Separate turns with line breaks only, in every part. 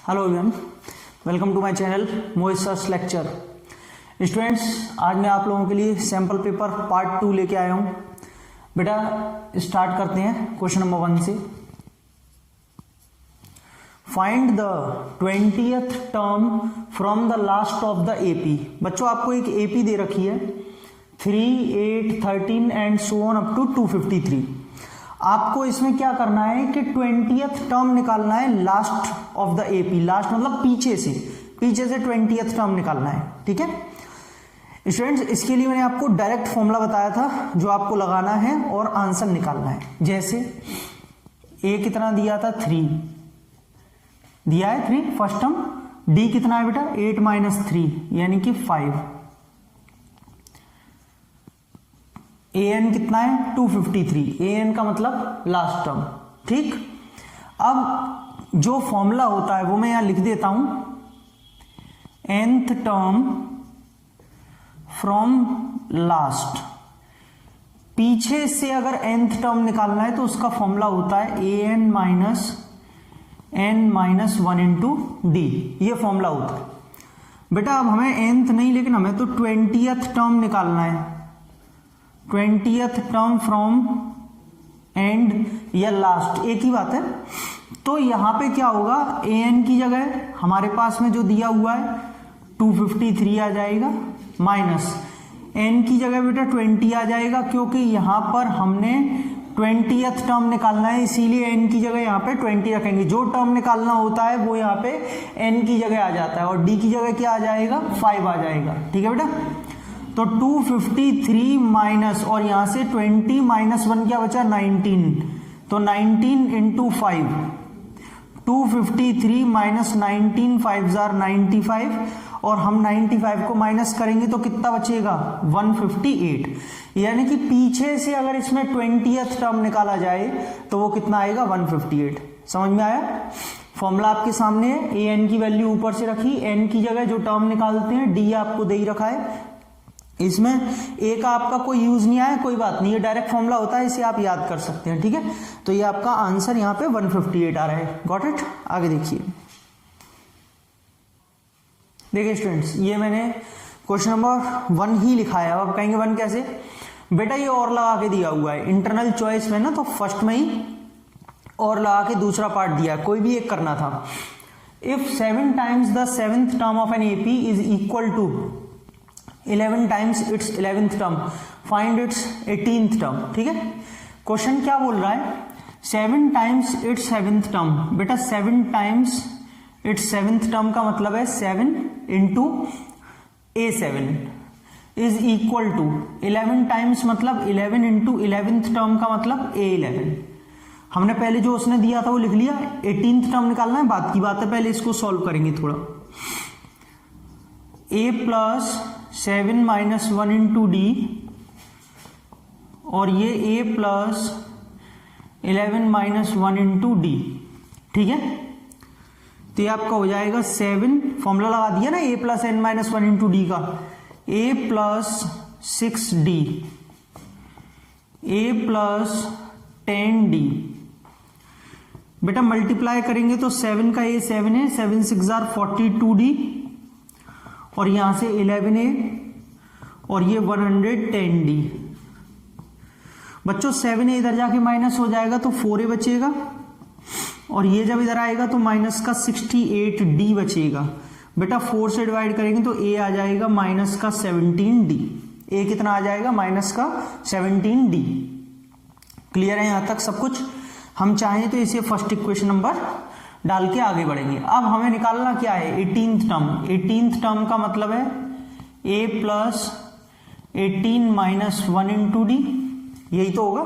Hello everyone, welcome to my channel Mohit sir's lecture. Students, आज मैं आप लोगों के लिए सैम्पल पेपर पार्ट 2 लेके आया हूँ। बेटा स्टार्ट करते हैं क्वेश्चन नंबर 1 से। Find the 20th term from the last of the AP. बच्चों आपको एक एपी दे रखी है 3, 8, 13 and so on up to 253। आपको इसमें क्या करना है कि 20th टर्म निकालना है last of the AP. Last मतलब पीछे से 20th टर्म निकालना है। ठीक है स्टूडेंट्स, इसके लिए मैंने आपको डायरेक्ट फॉर्मूला बताया था जो आपको लगाना है और आंसर निकालना है। जैसे ए कितना दिया था 3 दिया है 3 फर्स्ट टर्म। डी कितना है बेटा 8 माइनस 3 यानी कि 5। an कितना है 253। an का मतलब लास्ट टर्म। ठीक, अब जो फॉर्मूला होता है वो मैं यहां लिख देता हूं। nth टर्म फ्रॉम लास्ट, पीछे से अगर nth टर्म निकालना है तो उसका फॉर्मूला होता है an minus n minus 1 into D. ये फॉर्मूला होता है बेटा। अब हमें nth नहीं लेकिन हमें तो 20th टर्म निकालना है। 20th टर्म फ्रॉम एंड या लास्ट एक ही बात है। तो यहां पे क्या होगा, an की जगह हमारे पास में जो दिया हुआ है 253 आ जाएगा, माइनस n की जगह बेटा 20 आ जाएगा, क्योंकि यहां पर हमने 20th टर्म निकालना है, इसीलिए n की जगह यहां पे 20 रखेंगे। जो टर्म निकालना होता है वो यहां पे n की जगह आ जाता है और d की जगह क्या आ जाएगा 5 आ जाएगा। ठीक है बेटा, तो 253 माइनस और यहां से 20 माइनस 1 क्या बचा 19, तो 19 इंटू 5। 253 माइनस 19 5 जार 95 और हम 95 को माइनस करेंगे तो कितना बचेगा 158। यानी कि पीछे से अगर इसमें 20th टर्म निकाला जाए तो वो कितना आएगा 158। समझ में आया? फॉर्मूला आपके सामने है। ए एन की वैल्यू ऊपर से रखी, एन की जगह जो टर्म निकालते हैं डी आपको दे ही रखा है। इसमें ए का आपका कोई यूज नहीं आया, कोई बात नहीं, ये डायरेक्ट फॉर्मूला होता है, इसे आप याद कर सकते हैं। ठीक है, तो ये आपका आंसर यहाँ पे 158 आ रहा है। Got it? आगे देखिए, देखिए स्टूडेंट्स, ये मैंने क्वेश्चन नंबर 1 ही लिखा है। अब आप कहेंगे 1 कैसे? बेटा ये और लगा के दिया हुआ है इंटरनल चॉइस में ना, तो फर्स्ट में ही और लगा के दूसरा पार्ट दिया, कोई भी एक करना था। If 7 times the 7th term of an AP is equal to 11 times its 11th term, find its 18th term. ठीक है, क्वेश्चन क्या बोल रहा है 7 टाइम्स इट्स 7th टर्म। बेटा 7 टाइम्स इट्स 7th टर्म का मतलब है 7 into A7 is equal to 11 times मतलब 11 इंटू 11th टर्म का मतलब A11। हमने पहले जो उसने दिया था वो लिख लिया। 18th टर्म निकालना है, बात की बात है, पहले इसको सॉल्व करेंगे थोड़ा। A plus 7 minus 1 into D और ये a plus 11 minus 1 into D. ठीक है, तो ये आपका हो जाएगा 7, फॉर्मूला लगा दिया ना a plus n minus 1 into D का, a plus 6d, a plus 10d। बेटा मल्टीप्लाई करेंगे तो 7 का a 7 है, 7 6 जार 42d और यहां से 11a और ये 110d। बच्चों 7a इधर जाके माइनस हो जाएगा तो 4a बचेगा और ये जब इधर आएगा तो माइनस का 68d बचेगा। बेटा 4 से डिवाइड करेंगे तो a आ जाएगा माइनस का 17d। a कितना आ जाएगा माइनस का 17d। क्लियर है यहां तक सब कुछ? हम चाहें तो इसे फर्स्ट इक्वेशन नंबर डाल के आगे बढ़ेंगे। अब हमें निकालना क्या है 18th टर्म। 18th टर्म का मतलब है a plus 18 minus 1 into D, यही तो होगा।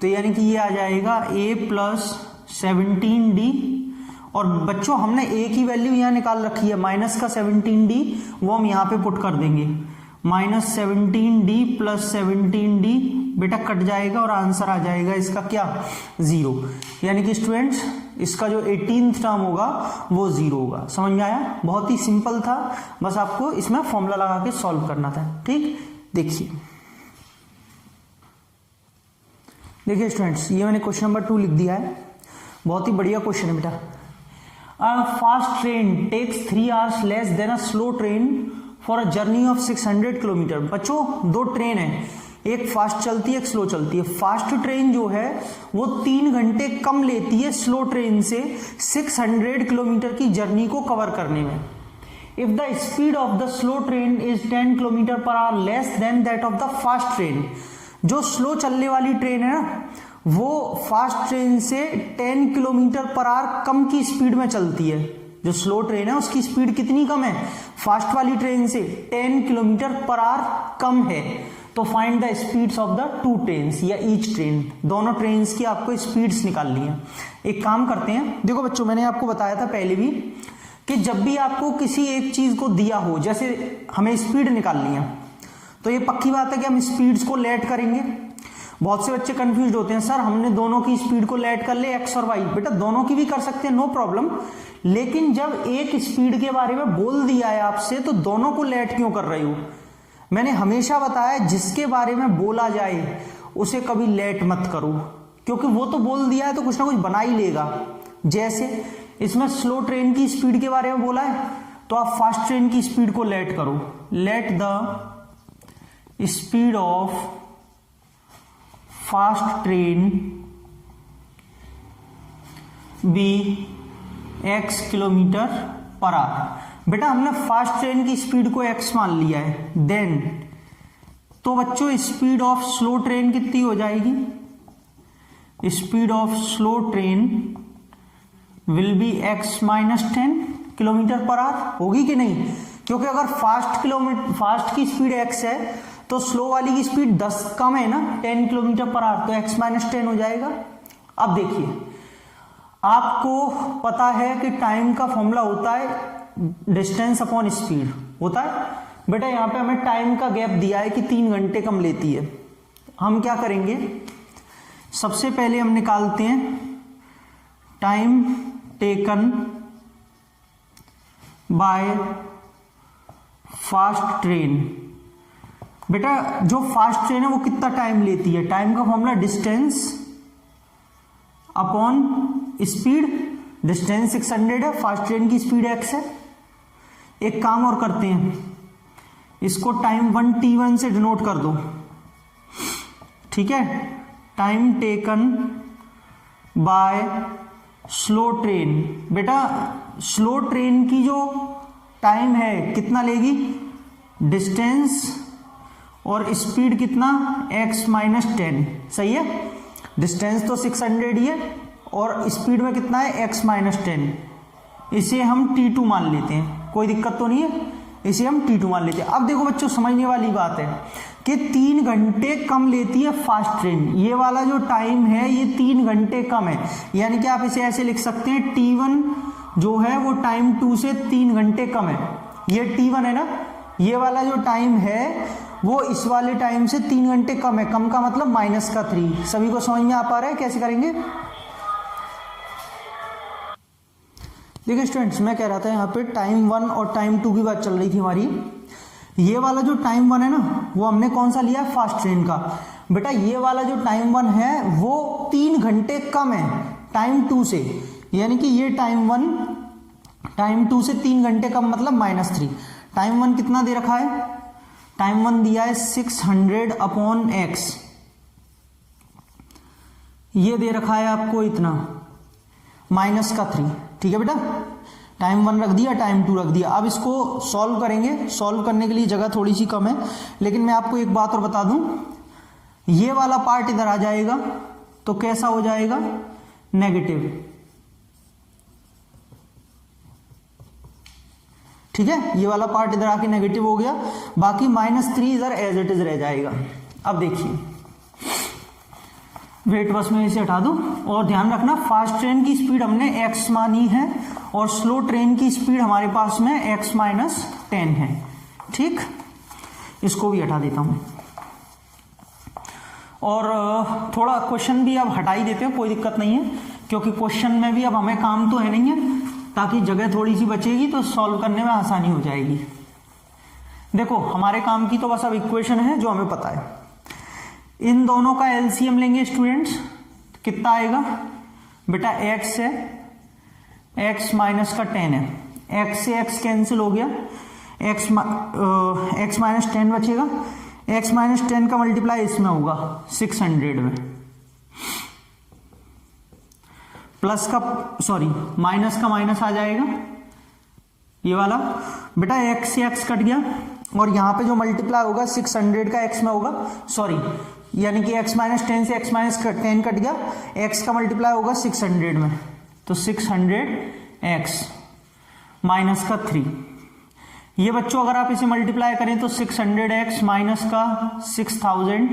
तो यानी कि ये आ जाएगा a प्लस 17d। और बच्चों हमने a की वैल्यू यहां निकाल रखी है माइनस का 17d, वो हम यहां पे पुट कर देंगे। माइनस 17d प्लस 17d बेटा कट जाएगा और आंसर आ जाएगा इसका क्या 0। यानी कि स्टूडेंट्स इसका जो 18th टर्म होगा वो 0 होगा। समझ में आया? बहुत ही सिंपल था, बस आपको इसमें फॉर्मूला लगा के सॉल्व करना था। ठीक, देखिए देखिए स्टूडेंट्स, ये मैंने क्वेश्चन नंबर 2 लिख दिया है। बहुत ही बढ़िया क्वेश्चन है बेटा। A fast train takes 3 hours less than a slow train for a journey of 600 kilometre. बच्चों दो ट्रेन है, एक फास्ट चलती है एक स्लो चलती है। फास्ट ट्रेन जो है वो 3 घंटे कम लेती है स्लो ट्रेन से 600 किलोमीटर की जर्नी को कवर करने में। If the speed of the slow train is 10 kilometre per our less than that of the fast train, जो स्लो चलने वाली ट्रेन है ना वो फास्ट ट्रेन से 10 किलोमीटर पर आवर कम की स्पीड में चलती है। जो स्लो ट्रेन है उसकी स्पीड कितनी कम है, फास्ट वाली ट्रेन से 10 किलोमीटर पर आवर कम है। तो find the speeds of the two trains या ईच ट्रेन, दोनों ट्रेन्स की आपको स्पीड्स निकालनी है। एक काम करते हैं, देखो बच्चों मैंने आपको बताया था पहले भी कि जब भी आपको किसी एक चीज को दिया हो, जैसे हमें स्पीड निकालनी है, तो ये पक्की बात है कि हम स्पीड्स को लेट करेंगे। बहुत से बच्चे कंफ्यूज होते हैं, सर हमने दोनों की स्पीड को लेट कर ले एक्स और वाई। बेटा दोनों की भी कर सकते हैं, नो प्रॉब्लम, लेकिन जब एक स्पीड के बारे में बोल दिया है आपसे तो दोनों को लेट क्यों कर रही हो। मैंने हमेशा बताया जिसके बारे में बोला जाए उसे कभी लेट मत करो, क्योंकि वो तो बोल दिया है तो कुछ ना कुछ बना ही लेगा। जैसे इसमें स्लो ट्रेन की स्पीड के बारे में बोला है तो आप फास्ट ट्रेन की स्पीड को लेट करो। Let the speed of fast train be x kilometre per hour. बेटा हमने फास्ट ट्रेन की स्पीड को x मान लिया है, देन तो बच्चों स्पीड ऑफ स्लो ट्रेन कितनी हो जाएगी, speed of slow train will be x minus 10 kilometre per our. होगी कि नहीं, क्योंकि अगर फास्ट की स्पीड x है तो स्लो वाली की स्पीड 10 कम है ना, 10 किलोमीटर पर आवर, तो x माइनस 10 हो जाएगा। अब देखिए आपको पता है कि टाइम का फॉर्मूला होता है डिस्टेंस अपॉन स्पीड होता है। बेटा यहां पे हमें टाइम का गैप दिया है कि 3 घंटे कम लेती है। हम क्या करेंगे, सबसे पहले हम निकालते हैं time taken by fast train. बेटा जो फास्ट ट्रेन है वो कितना टाइम लेती है, टाइम का formula distance upon speed. Distance 600 है, फास्ट ट्रेन की स्पीड x है। एक काम और करते हैं, इसको टाइम 1 t1 से डिनोट कर दो, ठीक है। Time taken by slow train. बेटा स्लो ट्रेन की जो टाइम है कितना लेगी, डिस्टेंस और स्पीड कितना x माइनस 10, सही है। डिस्टेंस तो 600 ही है और स्पीड में कितना है x माइनस 10। इसे हम t2 मान लेते हैं, कोई दिक्कत तो नहीं है, इसे हम t2 मान लेते हैं। अब देखो बच्चों समझने वाली बात है कि 3 घंटे कम लेती है फास्ट ट्रेन। ये वाला जो टाइम है ये 3 घंटे कम है, यानी कि आप इसे ऐसे लिख सकते हैं t1 जो है वो टाइम 2 से 3 घंटे कम है। ये t1 है ना, ये वाला जो टाइम है वो इस वाले टाइम से 3 घंटे कम है। कम का मतलब माइनस का 3। सभी को समझ में आ पा रहा है, कैसे करेंगे। देखिए स्टूडेंट्स, मैं कह रहा था यहाँ पे टाइम 1 और टाइम 2 की बात चल रही थी हमारी। ये वाला जो टाइम 1 है ना वो हमने कौन सा लिया, फास्ट ट्रेन का। बेटा ये वाला जो टाइम 1 है वो 3 घंटे कम है टाइम 2 से, यानी कि ये टाइम 1 टाइम 2 से 3 घंटे कम मतलब माइनस 3। टाइम 1 कितना दे रखा है, टाइम 1 दिया है 600 अपॉन x, ये दे रखा है आपको इतना माइनस का 3, ठीक है बेटा। टाइम 1 रख दिया, टाइम 2 रख दिया। अब इसको सॉल्व करेंगे, सॉल्व करने के लिए जगह थोड़ी सी कम है, लेकिन मैं आपको एक बात और बता दूं, ये वाला पार्ट इधर आ जाएगा तो कैसा हो जाएगा, नेगेटिव, ठीक है। ये वाला पार्ट इधर आके नेगेटिव हो गया, बाकी -3 इधर एज इट इज रह जाएगा। अब देखिए वेट, बस मैं इसे हटा दूं और ध्यान रखना फास्ट ट्रेन की स्पीड हमने x मानी है और स्लो ट्रेन की स्पीड हमारे पास में x माइनस 10 है, ठीक। इसको भी हटा देता हूं और थोड़ा क्वेश्चन भी अब हटा ही देते हैं, कोई दिक्कत नहीं है, क्योंकि क्वेश्चन में भी अब हमें काम तो है नहीं है, ताकि जगह थोड़ी सी बचेगी तो सॉल्व करने में आसानी हो जाएगी। देखो हमारे काम की तो बस अब इक्वेशन है जो हमें पता है। इन दोनों का एलसीएम लेंगे स्टूडेंट्स, कितना आएगा बेटा, x है x माइनस का 10 है, x से x कैंसिल हो गया, x माइनस 10 बचेगा, x माइनस 10 का मल्टीप्लाई इसमें होगा 600 में, प्लस का सॉरी माइनस का माइनस आ जाएगा ये वाला, बेटा x से x कट गया और यहां पे जो मल्टीप्लाई होगा 600 का x में होगा, सॉरी यानी कि x माइनस 10 से x माइनस 10 कट गया, x का मल्टीप्लाई होगा 600 में, तो 600x माइनस का 3। ये बच्चों अगर आप इसे मल्टीप्लाई करें तो 600x माइनस का 6000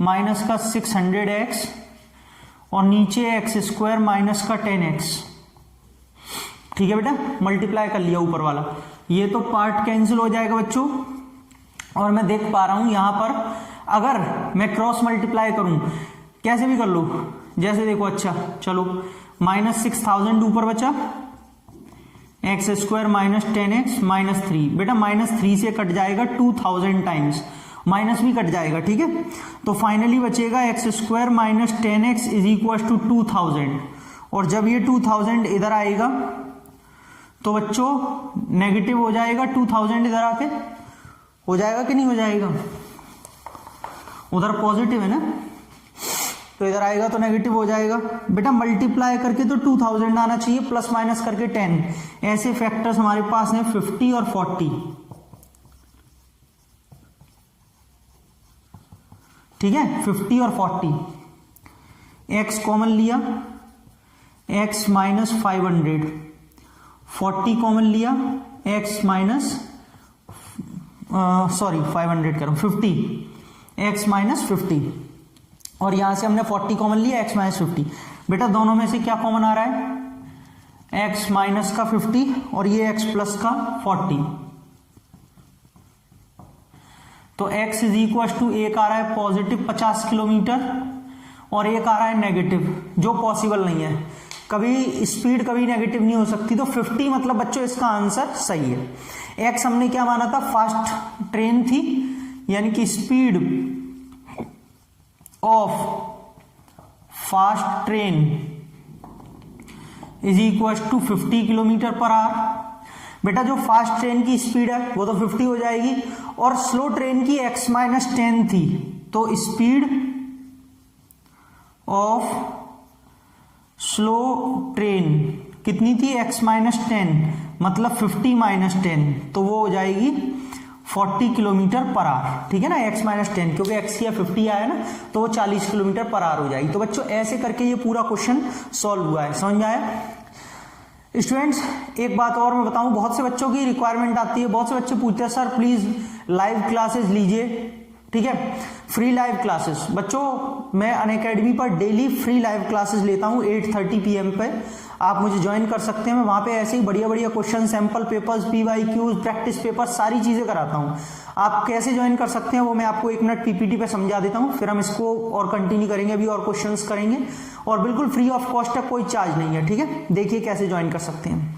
माइनस का 600x और नीचे x स्क्वायर माइनस का 10x। ठीक है बेटा, मल्टीप्लाई कर लिया ऊपर वाला, ये तो पार्ट कैंसिल हो जाएगा बच्चों। और मैं देख पा रहा हूं यहां पर अगर मैं क्रॉस मल्टीप्लाई करूं, कैसे भी कर लो, जैसे देखो, अच्छा चलो माइनस 6000 ऊपर बचा, x square minus 10x minus 3, बेटा माइनस 3 से कट जाएगा 2000 टाइम्स, माइनस भी कट जाएगा। ठीक है, तो फाइनली बचेगा X square minus 10x is equal to 2000, और जब ये 2000 इधर आएगा तो बच्चों नेगेटिव हो जाएगा, 2000 इधर आके हो जाएगा कि नहीं हो जाएगा, उधर पॉजिटिव है ना, तो इधर आएगा तो नेगेटिव हो जाएगा। बेटा मल्टीप्लाई करके तो 2000 आना चाहिए, प्लस माइनस करके 10, ऐसे फैक्टर्स हमारे पास हैं 50 और 40। ठीक है, 50 और 40, x कॉमन लिया, x माइनस 500, 40 कॉमन लिया, x माइनस सॉरी 500 करो 50, x माइनस 50, और यहां से हमने 40 कॉमन लिया, x माइनस 50। बेटा दोनों में से क्या कॉमन आ रहा है, x माइनस का 50 और ये x प्लस का 40, तो x इज इक्वल टू, एक आ रहा है पॉजिटिव 50 किलोमीटर और एक आ रहा है नेगेटिव, जो पॉसिबल नहीं है, कभी स्पीड कभी नेगेटिव नहीं हो सकती, तो 50 मतलब बच्चों इसका आंसर सही है। x हमने क्या माना था, फास्ट ट्रेन थी, यानी कि speed of fast train is equal to 50 kilometre per hour. बेटा जो फास्ट ट्रेन की स्पीड है वो तो 50 हो जाएगी, और स्लो ट्रेन की x माइनस 10 थी, तो स्पीड ऑफ स्लो ट्रेन कितनी थी, x माइनस 10 मतलब 50 माइनस 10, तो वो हो जाएगी 40 किलोमीटर पर आवर। ठीक है ना, x माइनस 10, क्योंकि x या 50 आया ना, तो वो 40 किलोमीटर पर आवर हो जाएगी। तो बच्चों ऐसे करके ये पूरा क्वेश्चन सॉल्व हुआ है, समझ में आया। स्टूडेंट्स एक बात और मैं बताऊं, बहुत से बच्चों की रिक्वायरमेंट आती है, बहुत से बच्चे पूछते हैं सर प्लीज लाइव क्लासेस लीजिए। ठीक है, फ्री लाइव क्लासेस बच्चों मैं अनअकैडमी पर डेली फ्री लाइव क्लासेस लेता हूं 8:30 PM पे, आप मुझे ज्वाइन कर सकते हैं। मैं वहां पे ऐसे ही बढ़िया बढ़िया question, sample papers, PYQs, practice paper, सारी चीजें कराता हूं। आप कैसे ज्वाइन कर सकते हैं वो मैं आपको 1 मिनट PPT पे समझा देता हूं, फिर हम इसको और कंटिन्यू करेंगे, अभी और क्वेश्चंस करेंगे, और बिल्कुल फ्री ऑफ कॉस्ट है, कोई चार्ज नहीं है। ठीक है, देखिए कैसे ज्वाइन कर सकते हैं।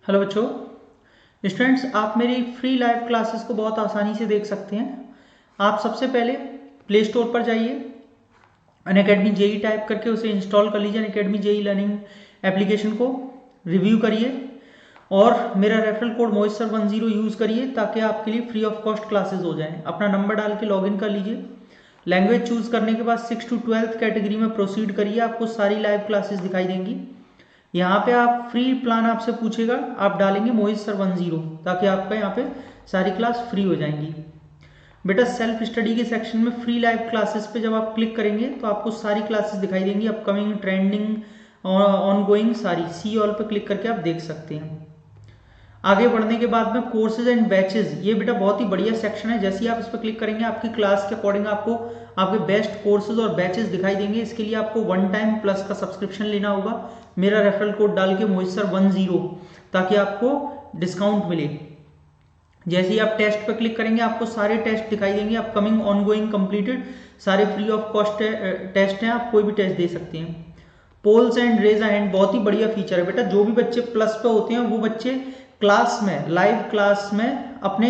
हेलो बच्चों, स्टूडेंट्स आप मेरी फ्री लाइव क्लासेस को बहुत आसानी से देख सकते हैं। आप सबसे पहले प्ले स्टोर पर जाइए, अनअकैडमी जेई टाइप करके उसे इंस्टॉल कर लीजिए, अनअकैडमी जेई लर्निंग एप्लीकेशन को रिव्यू करिए और मेरा रेफरल कोड मोहित सर 10 यूज करिए ताकि आपके लिए फ्री ऑफ कॉस्ट क्लासेस हो जाएं। अपना नंबर डाल के लॉगिन कर लीजिए। लैंग्वेज चूज करने के बाद 6 to 12th कैटेगरी में प्रोसीड करिए, आपको सारी लाइव क्लासेस दिखाई देंगी। यहाँ पे आप फ्री प्लान आपसे पूछेगा, आप डालेंगे मोहित सर 10 ताकि आपका यहाँ पे सारी क्लास फ्री हो जाएंगी। बेटा सेल्फ स्टडी के सेक्शन में फ्री लाइव क्लासेस पे जब आप क्लिक करेंगे तो आपको सारी क्लासेस दिखाई देंगी, अपकमिंग, ट्रेंडिंग, ऑन गोइंग, सारी सी ऑल पे क्लिक करके आप देख सकते हैं। आगे बढ़ने के बाद में कोर्सेज एंड बैचेस, ये बेटा बहुत ही बढ़िया सेक्शन है। जैसे ही आप इस पर क्लिक करेंगे आपकी क्लास के अकॉर्डिंग आपको आपके बेस्ट कोर्सेज और बैचेस दिखाई देंगे। इसके लिए आपको 1 टाइम प्लस का सब्सक्रिप्शन लेना होगा, मेरा रेफरल कोड डाल के मोहित सर 10 ताकि आपको डिस्काउंट मिले। जैसे ही आप टेस्ट पर क्लिक करेंगे आपको सारे टेस्ट दिखाई देंगे, अपकमिंग, ऑनगोइंग, कंप्लीटेड, सारे फ्री ऑफ कॉस्ट टेस्ट हैं, आप कोई भी टेस्ट दे सकते हैं। Polls and raise a hand बहुत ही बढ़िया फीचर है बेटा, जो भी बच्चे प्लस पे होते हैं वो बच्चे क्लास में, लाइव क्लास में अपने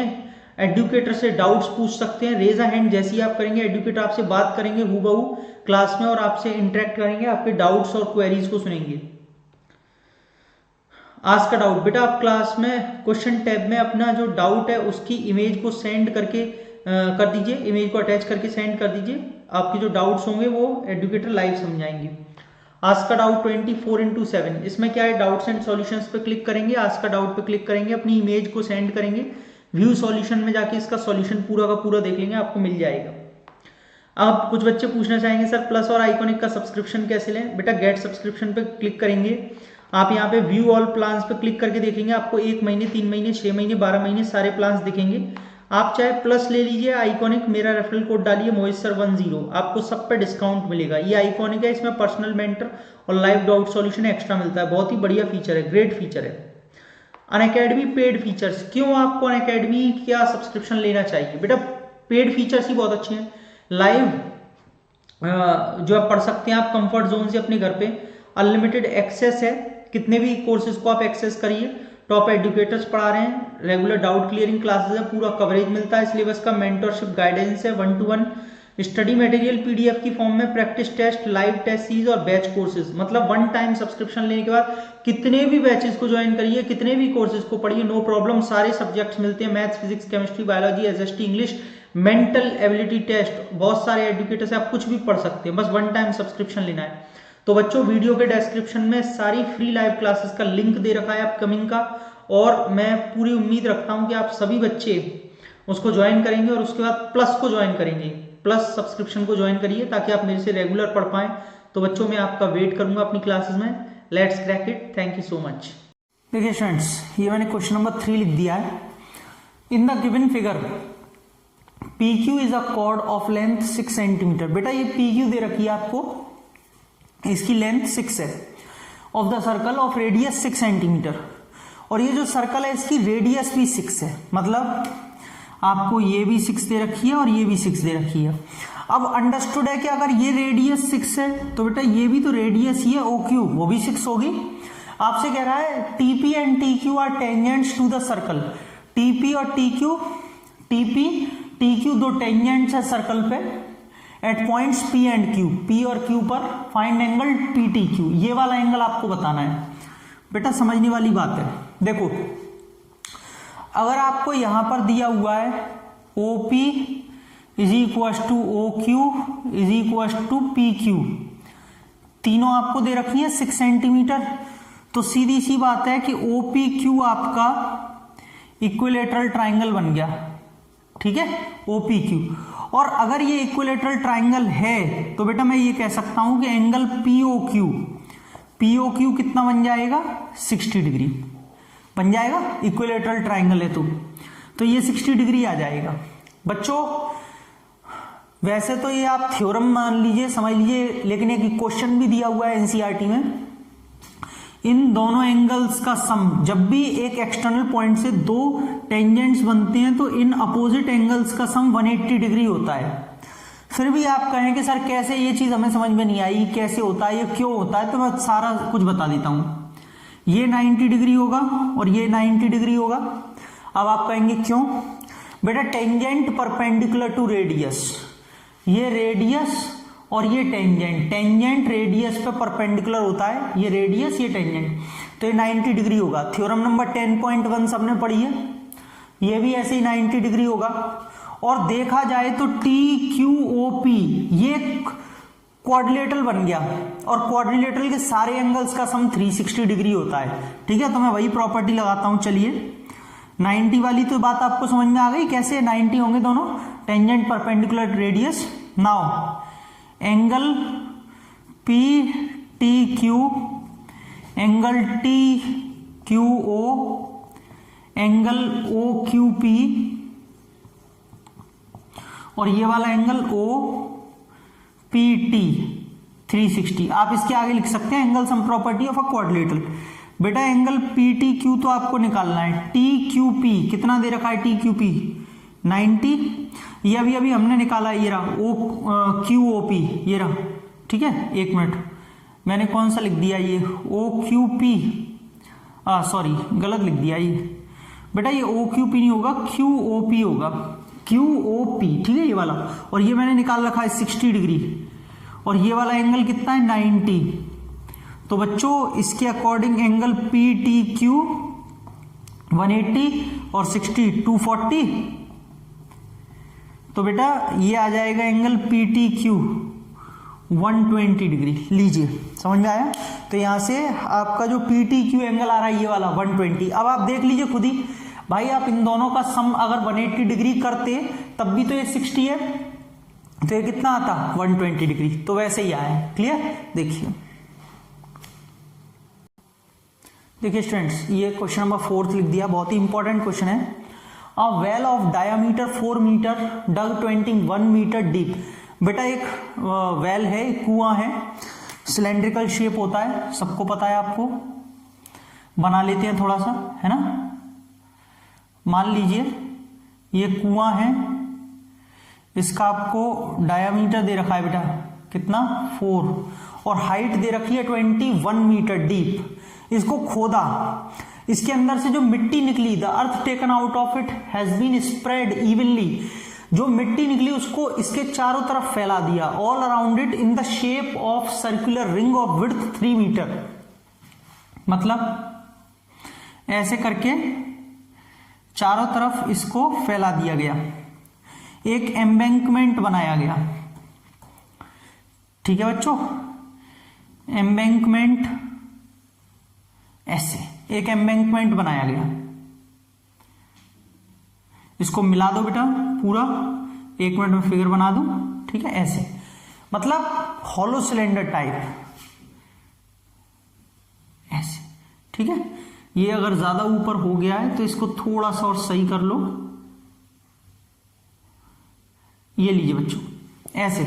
एडुकेटर से डाउट्स पूछ सकते हैं। रेज अ हैंड जैसे ही आप करेंगे एडुकेटर आपसे बात करेंगे, हूबहू क्लास में और आपसे इंटरेक्ट करेंगे, आपके डाउट्स और क्वेरीज को सुनेंगे। आज का डाउट बेटा आप क्लास में क्वेश्चन टैब में अपना जो डाउट है उसकी इमेज को सेंड करके कर दीजिए, इमेज को अटैच करके सेंड कर दीजिए। आपके जो डाउट्स होंगे वो एडुकेटर लाइव समझाएंगे। आज का डाउट 24x7, इसमें क्या है, डाउट्स एंड सॉल्यूशंस पे क्लिक करेंगे, आज का डाउट पे क्लिक करेंगे, अपनी इमेज को सेंड करेंगे, व्यू सॉल्यूशन में जाके इसका सॉल्यूशन पूरा का पूरा देख लेंगे, आपको मिल जाएगा। अब कुछ बच्चे पूछना चाहेंगे सर प्लस और आइकॉनिक का सब्सक्रिप्शन कैसे लें। बेटा गेट सब्सक्रिप्शन पे क्लिक करेंगे, आप यहाँ पे व्यू ऑल प्लान्स पे क्लिक करके देखेंगे, आपको 1 महीने 3 महीने 6 महीने 12 महीने सारे प्लान्स दिखेंगे। आप चाहे प्लस ले लीजिए, आइकॉनिक मेरा रेफरल कोड डालिए मोहित10, आपको सब पे डिस्काउंट मिलेगा। ये आइकॉनिक है, इसमें पर्सनल मेंटर और लाइव डाउट सॉल्यूशन एक्स्ट्रा मिलता है, बहुत ही बढ़िया फीचर है, ग्रेट फीचर है। अनअकैडमी पेड फीचर्स, क्यों आपको अनअकैडमी का सब्सक्रिप्शन लेना चाहिए। बेटा पेड फीचर्स ही बहुत अच्छे हैं, लाइव जो आप पढ़ सकते हैं आप कंफर्ट जोन से अपने घर पे, अनलिमिटेड एक्सेस है, कितने भी कोर्सेज को आप एक्सेस करिए, टॉप एजुकेटर्स पढ़ा रहे हैं, रेगुलर डाउट क्लियरिंग क्लासेस है, पूरा कवरेज मिलता है, सिलेबस का मेंटरशिप गाइडेंस है, 1-to-1 स्टडी मटेरियल पीडीएफ की फॉर्म में, practice test, live test series और बैच कोर्सेज। मतलब 1 टाइम सब्सक्रिप्शन लेने के बाद कितने भी बैचेस को ज्वाइन करिए, कितने भी कोर्सेज को पढ़िए, नो प्रॉब्लम, सारे सब्जेक्ट्स मिलते हैं, maths, physics, chemistry, biology, SST, English, mental ability test, बहुत सारे एजुकेटर्स आप कुछ भी पढ़ सकते हैं, बस 1 टाइम सब्सक्रिप्शन लेना है। तो बच्चों वीडियो के डिस्क्रिप्शन में सारी फ्री लाइव क्लासेस का लिंक दे रखा है अपकमिंग का, और मैं पूरी उम्मीद रखता हूं कि आप सभी बच्चे उसको ज्वाइन करेंगे और उसके बाद प्लस को ज्वाइन करेंगे, प्लस सब्सक्रिप्शन को ज्वाइन करिए ताकि आप मेरे से रेगुलर पढ़ पाएं। तो बच्चों मैं आपका वेट करूंगा अपनी क्लासेस में। Let's crack it, thank you so much. देखिए स्टूडेंट्स, ये मैंने क्वेश्चन नंबर 3 लिख दिया है। In the given figure PQ is a cord of length 6 centimetre. बेटा ये PQ दे रखी है आपको, इसकी लेंथ 6 है, of the circle of radius 6 centimetre, और ये जो सर्कल है इसकी रेडियस भी 6 है, मतलब आपको ये भी 6 दे रखी है और ये भी 6 दे रखी है। अब अंडरस्टूड है कि अगर ये रेडियस 6 है तो बेटा ये भी तो रेडियस ही है OQ, वो भी 6 होगी। आपसे कह रहा है TP and TQ are tangents to the circle. TP और TQ दो टेंजेंट्स है सर्कल पे at points P and Q, P और Q पर फाइंड एंगल PTQ, ये वाला एंगल आपको बताना है। बेटा समझने वाली बात है, देखो अगर आपको यहां पर दिया हुआ है OP is equal to OQ is equal to PQ, तीनों आपको दे रखी है 6 सेंटीमीटर, तो सीधी सी बात है कि OPQ आपका इक्विलेटरल ट्राइंगल बन गया, ठीक है, OPQ। और अगर ये इक्विलेटरल ट्राइंगल है तो बेटा मैं ये कह सकता हूं कि एंगल POQ कितना बन जाएगा, 60 डिग्री बन जाएगा, इक्विलेटरल ट्राइंगल है तो ये 60 डिग्री आ जाएगा। बच्चों वैसे तो ये आप थ्योरम मान लीजिए, समझ लीजिए, लेकिन एक क्वेश्चन भी दिया हुआ है एनसीईआरटी में, इन दोनों एंगल्स का सम, जब भी एक एक्सटर्नल पॉइंट से दो टेंजेंट्स बनते हैं तो इन अपोजिट एंगल्स का सम 180 डिग्री होता है। फिर भी आप कहें कि सर कैसे, ये चीज हमें समझ में नहीं आई, कैसे होता है, ये क्यों होता है, तो मैं सारा कुछ बता देता हूं। ये 90 डिग्री होगा और ये 90 डिग्री होगा। अब आप कहेंगे क्यों, बेटा टेंजेंट परपेंडिकुलर टू रेडियस, ये रेडियस और ये टेंजेंट रेडियस पे परपेंडिकुलर होता है, ये रेडियस ये टेंजेंट, तो ये 90 डिग्री होगा। थ्योरम नंबर 10.1 सबने पढ़ी है, ये भी ऐसे ही 90 डिग्री होगा। और देखा जाए तो TQOP ये क्वाड्रिलेटरल बन गया, और क्वाड्रिलेटरल के सारे एंगल्स का सम 360 डिग्री होता है, ठीक है। तो मैं वही प्रॉपर्टी लगाता हूं, चलिए 90 वाली तो बात आपको समझ में आ गई, कैसे 90 होंगे दोनों, tangent perpendicular radius. Now angle PTQ, angle TQO, angle OQP, और ये वाला एंगल OPT 360। आप इसके आगे लिख सकते हैं angle sum property of a quadrilateral. बेटा एंगल PTQ तो आपको निकालना है, TQP कितना दे रखा है, TQP 90, ये अभी हमने निकाला, ये रहा QOP, ये रहा, ठीक है। एक मिनट, मैंने कौन सा लिख दिया, ये OQP, सॉरी गलत लिख दिया ये, बेटा ये OQP नहीं होगा, QOP होगा, QOP, ठीक है ये वाला। और ये मैंने निकाल रखा है 60 डिग्री, और ये वाला एंगल कितना है 90। तो बच्चों इसके अकॉर्डिंग एंगल PTQ 180 और 60 240। तो बेटा ये आ जाएगा एंगल PTQ 120 डिग्री। लीजिए समझ में आया। तो यहां से आपका जो PTQ एंगल आ रहा है ये वाला 120। अब आप देख लीजिए खुद ही भाई, आप इन दोनों का सम अगर 180 डिग्री करते तब भी तो ये 60 है, तो ये कितना आता 120 डिग्री। तो वैसे ही आया है। क्लियर। देखिए स्टूडेंट्स, ये क्वेश्चन नंबर 4 लिख दिया, बहुत ही इंपॉर्टेंट क्वेश्चन है। A well of diameter 4 metre dug 21 metre deep. बेटा एक वेल है, कुआं है, सिलेंड्रिकल शेप होता है, सबको पता है, आपको बना लेते हैं थोड़ा सा, है ना। मान लीजिए ये कुआं है, इसका आपको डायमीटर दे रखा है बेटा कितना 4, और हाइट दे रखी है 21 मीटर डीप। इसको खोदा, इसके अंदर से जो मिट्टी निकली, the earth taken out of it has been spread evenly. जो मिट्टी निकली उसको इसके चारों तरफ फैला दिया, all around it in the shape of circular ring of width 3 metre. मतलब ऐसे करके चारों तरफ इसको फैला दिया गया, एक एम्बैंकमेंट बनाया गया। ठीक है बच्चों, एम्बैंकमेंट, ऐसे एक एम्बैंकमेंट बनाया गया। इसको मिला दो बेटा पूरा, 1 मिनट में फिगर बना दूं। ठीक है, ऐसे मतलब हॉलो सिलेंडर टाइप, ऐसे। ठीक है, ये अगर ज्यादा ऊपर हो गया है तो इसको थोड़ा सा और सही कर लो। ये लीजिए बच्चों, ऐसे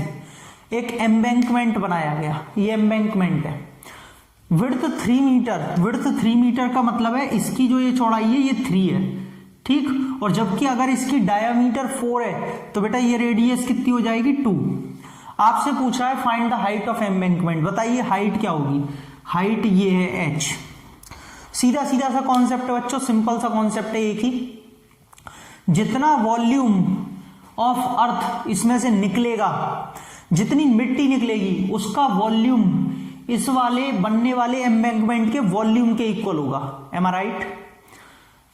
एक एम्बैंकमेंट बनाया गया, ये एम्बैंकमेंट है। विड्थ 3 मीटर, विड्थ 3 मीटर का मतलब है इसकी जो ये चौड़ाई है ये 3 है, ठीक। और जबकि अगर इसकी डायामीटर 4 है तो बेटा ये रेडियस कितनी हो जाएगी 2। आपसे पूछा है find the height of embankment, बताइए हाइट क्या होगी। हाइट ये है h। सीधा सीधा सा कॉन्सेप्ट है बच्चों, सिंपल सा कॉन्सेप्ट है एक ही। जितना वॉल्यूम ऑफ अर्थ इसमें से निकलेगा, जितनी मिट्टी निकलेगी उसका वॉल्यूम इस वाले बनने वाले एम्बैंकमेंट के वॉल्यूम के इक्वल होगा। Am I right.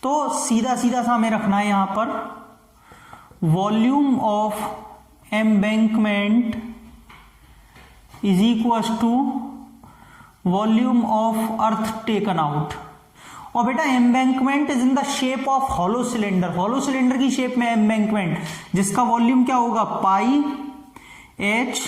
तो सीधा सीधा सा हमें रखना है यहां पर, volume of embankment is equal to volume of earth taken out. और बेटा embankment is in the shape of hollow cylinder, hollow cylinder की शेप में एम्बैंकमेंट, जिसका वॉल्यूम क्या होगा pi h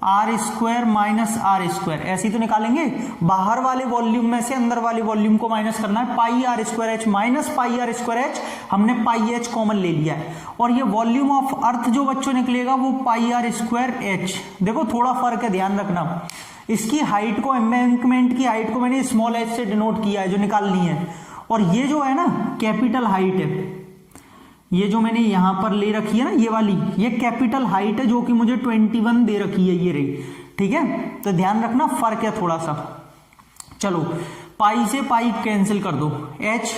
r square minus r square. ऐसे ही तो निकालेंगे, बाहर वाले वॉल्यूम में से अंदर वाले वॉल्यूम को माइनस करना है। Pi R square H minus pi R square H, हमने पाई एच कॉमन ले लिया है। और ये वॉल्यूम ऑफ अर्थ जो बच्चों निकलेगा वो पाई आर स्क्वायर एच। देखो थोड़ा फर्क है, ध्यान रखना। इसकी हाइट को, एम्बैंकमेंट की हाइट को मैंने स्मॉल एच से डिनोट किया है जो निकालनी है, और ये जो है ना कैपिटल हाइट है, ये जो मैंने यहां पर ले रखी है ना ये वाली, ये कैपिटल हाइट है जो कि मुझे 21 दे रखी है, ये रही। ठीक है, तो ध्यान रखना फर्क है थोड़ा सा। चलो पाई से पाई कैंसिल कर दो, h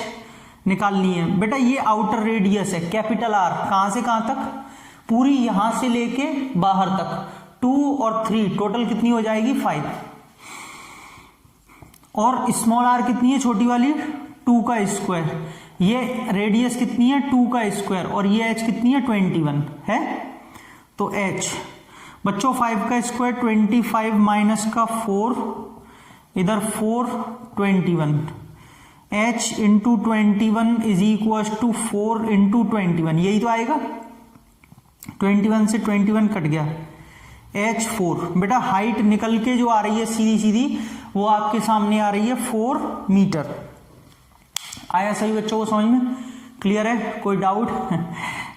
निकालनी है बेटा। ये आउटर रेडियस है कैपिटल आर, कहां से कहां तक, पूरी यहां से लेके बाहर तक, 2 और 3 टोटल कितनी हो जाएगी 5। और स्मॉल आर कितनी है छोटी वाली 2 का स्क्वायर। ये रेडियस कितनी है 2 का स्क्वायर, और ये h कितनी है 21 है। तो h बच्चों 5 का स्क्वायर 25 माइनस का 4, इधर 4 21, h into 21 is equal to 4 into 21, यही तो आएगा। 21 से 21 कट गया, h 4। बेटा हाइट निकल के जो आ रही है सीधी सीधी वो आपके सामने आ रही है 4 मीटर। आया सही बच्चों को समझ में, क्लियर है, कोई डाउट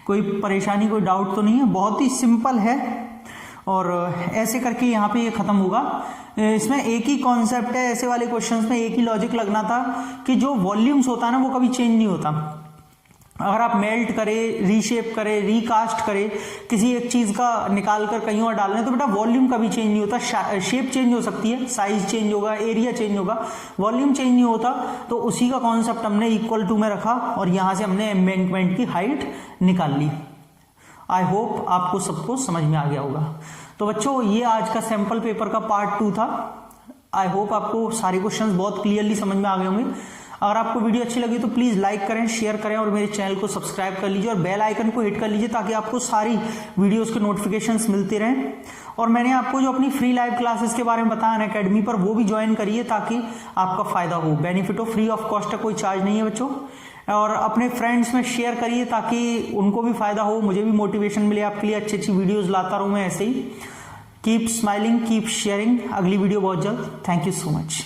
कोई परेशानी, कोई डाउट तो नहीं है, बहुत ही सिंपल है। और ऐसे करके यहाँ पे ये खत्म होगा। इसमें एक ही कॉन्सेप्ट है, ऐसे वाले क्वेश्चंस में एक ही लॉजिक लगना था कि जो वॉल्यूम्स होता है ना वो कभी चेंज नहीं होता। अगर आप मेल्ट करें, रीशेप करें, रिकास्ट करें, किसी एक चीज का निकाल कर कहीं और डाल रहे हैं तो बेटा वॉल्यूम कभी चेंज नहीं होता। शेप चेंज हो सकती है, साइज चेंज होगा, एरिया चेंज होगा, वॉल्यूम चेंज नहीं होता। तो उसी का कॉन्सेप्ट हमने इक्वल टू में रखा और यहां से हमने एम्बैंकमेंट की हाइट निकाल ली। आई होप आपको सबको समझ में आ गया होगा। तो बच्चों ये आज का सैंपल पेपर का पार्ट 2 था। आई होप आपको सारे क्वेश्चंस बहुत क्लियरली समझ में आ गए होंगे। अगर आपको वीडियो अच्छी लगी तो प्लीज लाइक करें, शेयर करें और मेरे चैनल को सब्सक्राइब कर लीजिए और बेल आइकन को हिट कर लीजिए ताकि आपको सारी वीडियोस के नोटिफिकेशंस मिलते रहें। और मैंने आपको जो अपनी फ्री लाइव क्लासेस के बारे में बताया ना अकेडमी पर, वो भी ज्वाइन करिए ताकि आपका फायदा हो। बेनिफिट हो, फ्री ऑफ कॉस्ट है, कोई चार्ज नहीं है बच्चों। और अपने फ्रेंड्स में शेयर करिए ताकि उनको भी फायदा हो, मुझे भी मोटिवेशन मिले, आपके लिए अच्छी अच्छी वीडियोज लाता रहूं मैं ऐसे ही। Keep smiling, keep sharing. अगली वीडियो बहुत जल्द। Thank you so much.